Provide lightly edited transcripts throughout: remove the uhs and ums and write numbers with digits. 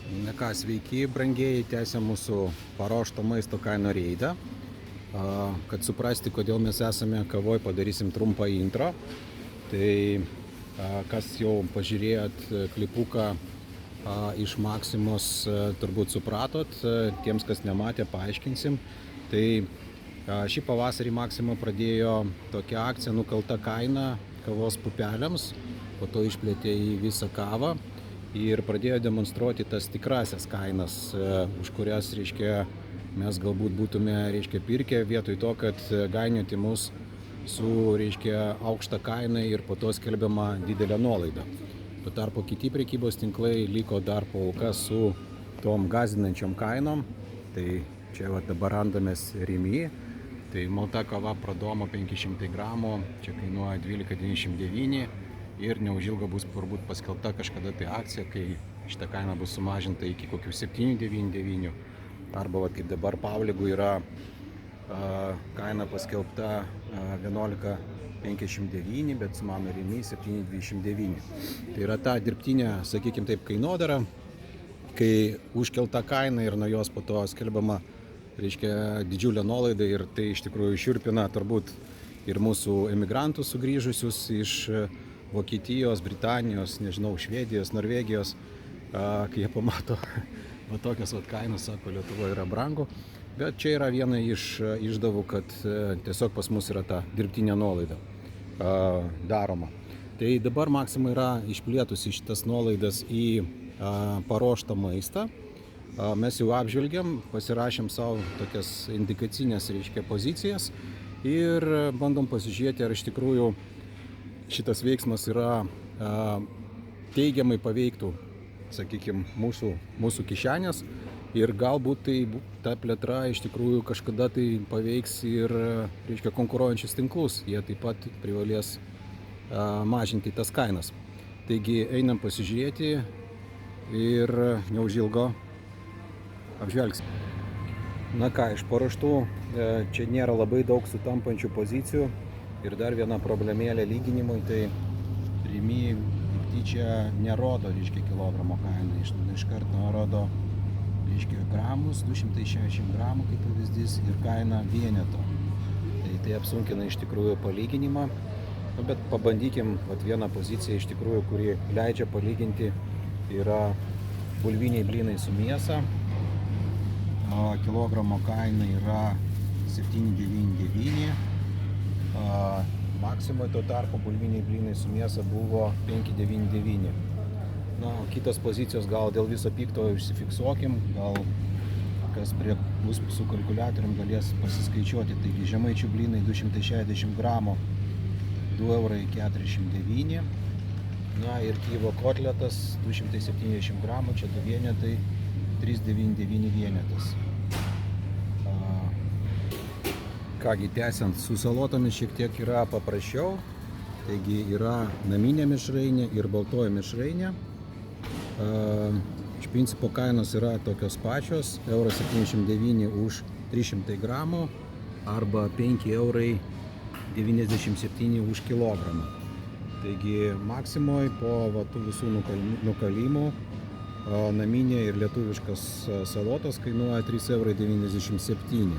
Ką, sveiki, brangieji, tęsia mūsų paruošto maisto kainų reidą. Kad suprasti, kodėl mes esame kavoj, padarysim trumpą intro. Tai kas jau pažiūrėjot klipuką iš Maksimos, turbūt supratot. Tiems, kas nematė, paaiškinsim. Tai šį pavasarį Maksima pradėjo tokią akciją nukalta kaina kavos pupelėms, po to išplėtė į visą kavą ir pradėjo demonstruoti tas tikrasias kainas, už kurias, reiškia, mes galbūt būtume, reiškia, pirkę vietoj to, kad gainioti mus su, reiškia, aukšta kaina ir po to skelbiama didelė nuolaida. Tuo tarpu kiti prekybos tinklai liko dar po aukas su tom gąsdinančiom kainom. Tai čia dabar randamės Rimi. Tai malta kava Pradomo 500 gramų, čia kainuoja 12,99 ir neužilgo bus turbūt paskelbta kažkada tai akcija, kai šita kaina bus sumažinta iki kokių 7,99. Arba kaip dabar Pavligų yra kaina paskelbta 11,59, bet su mano Rimi 7,29. Tai yra ta dirbtinė, sakykim taip, kainodara, kai užkelta kaina ir nuo jos po to skelbiama, reiškia, didžiulė nuolaida, ir tai iš tikrųjų šiurpina turbūt ir mūsų emigrantus sugrįžusius iš Vokietijos, Britanijos, nežinau, Švedijos, Norvegijos, kai jie pamato va tokias kainas, sako, Lietuvoje yra brangu. Bet čia yra viena iš išdavų, kad tiesiog pas mus yra ta dirbtinė nuolaida daroma. Tai dabar Maksima yra išplėtusi šitas nuolaidas į paruoštą maistą. Mes jau apžvelgiam, pasirašėm savo tokias indikacinės, reiškia, pozicijas ir bandom pasižiūrėti, ar iš tikrųjų šitas veiksmas yra teigiamai paveiktų, sakykime, mūsų kišenės, ir galbūt tai ta plėtra iš tikrųjų kažkada tai paveiks ir, reiškia, konkuruojančius tinklus. Jie taip pat privalės mažinti tas kainas. Taigi einam pasižiūrėti ir neužilgo apžvelgsim. Na ką, iš paruoštų čia nėra labai daug sutampančių pozicijų. Ir dar viena problemėlė lyginimui, tai Rimi tyčia nerodo, reiškia, kilogramo kainą, iš karto rodo, reiškia, gramus, 260 gramų kaip pavyzdys, ir kaina vieneto. Tai apsunkina iš tikrųjų palyginimą. Bet pabandykim vieną poziciją iš tikrųjų, kuri leidžia palyginti, yra bulviniai blynai su mėsa. Kilogramo kaina yra 7,99. Maksimoje tuo tarpu bulviniai blynai su mėsa buvo 5,99. Na, kitos pozicijos gal dėl viso pikto užsifiksuokim, gal kas bus su kalkuliatorium galės pasiskaičiuoti. Taigi žemaičių blynai 260 gramų 2,49 €. Na ir Kijevo kotletas 270 gramų, čia 2 vienetai, 3,99 vienetas. Kągi, tęsiant, su salotomis šiek tiek yra paprasčiau. Taigi yra naminė mišrainė ir baltoji mišrainė. Iš principo kainos yra tokios pačios, 1,79 € už 300 gramų arba 5,97 € už kilogramą. Taigi Maksimoje po tų visų nukalimų naminė ir lietuviškas salotos kainuoja 3,97 €.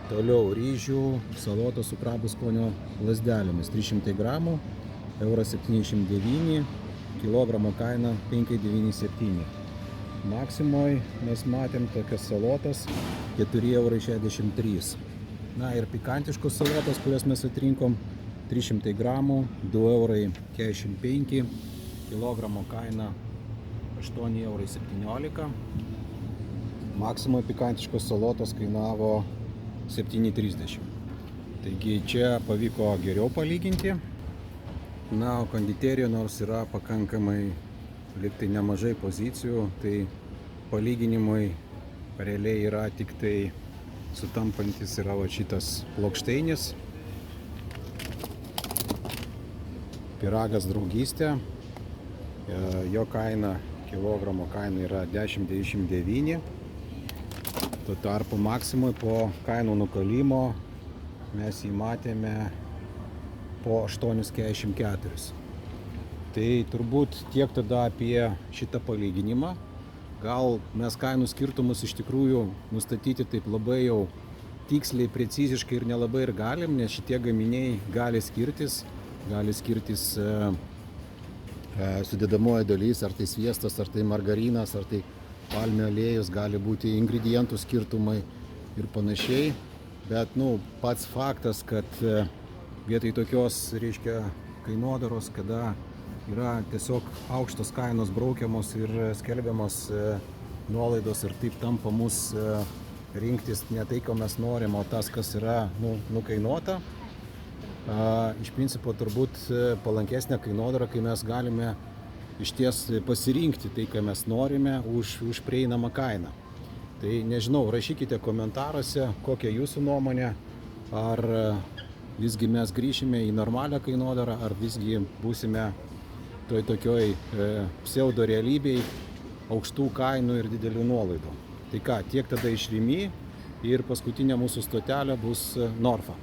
Toliau ryžių salotos su krabų skonio lazdelėmis 300 gramų, 1,79 €, kilogramo kaina 5,97 €. Maksimoje mes matėm tokias salotas 4,63 €. Na ir pikantiškos salotos, kurias mes atrinkom, 300 gramų, 2,45 €, kilogramo kaina 8,17 €. Maksimoje pikantiškos salotos kainavo 7,30 €. Taigi čia pavyko geriau palyginti. Na, o konditerijoje nors yra pakankamai liktai nemažai pozicijų, tai palyginimui realiai yra tik tai sutampantis yra šitas plokšteinis. Pyragas Draugystė. Jo kaina, kilogramo kaina yra 10,99 €. Tuo tarpu Maksimoje po kainų nukalimo mes jį matėme po 8,44 €. Tai turbūt tiek tada apie šitą palyginimą. gal mes kainų skirtumus iš tikrųjų nustatyti taip labai jau tiksliai, preciziškai ir nelabai ir galim, nes šitie gaminiai gali skirtis sudėdamoji dalis, ar tai sviestas, ar tai margarinas, ar tai palmių aliejus, gali būti ingredientų skirtumai ir panašiai. Bet pats faktas, kad vietoj tokios, reiškia, kainodaros, kada yra tiesiog aukštos kainos braukiamos ir skelbiamos nuolaidos ir taip tampa mus rinktis ne tai, ko mes norim, o tas, kas yra nukainuota. Iš principo turbūt palankesnė kainodara, kai mes galime iš ties pasirinkti tai, ką mes norime už prieinamą kainą. Tai nežinau, rašykite komentaruose, kokia jūsų nuomonė, ar visgi mes grįšime į normalią kainodarą, ar visgi būsime toj tokioj pseudo realybėj aukštų kainų ir didelių nuolaidų. Tai ką, tiek tada iš Rimi ir paskutinė mūsų stotelė bus Norfa.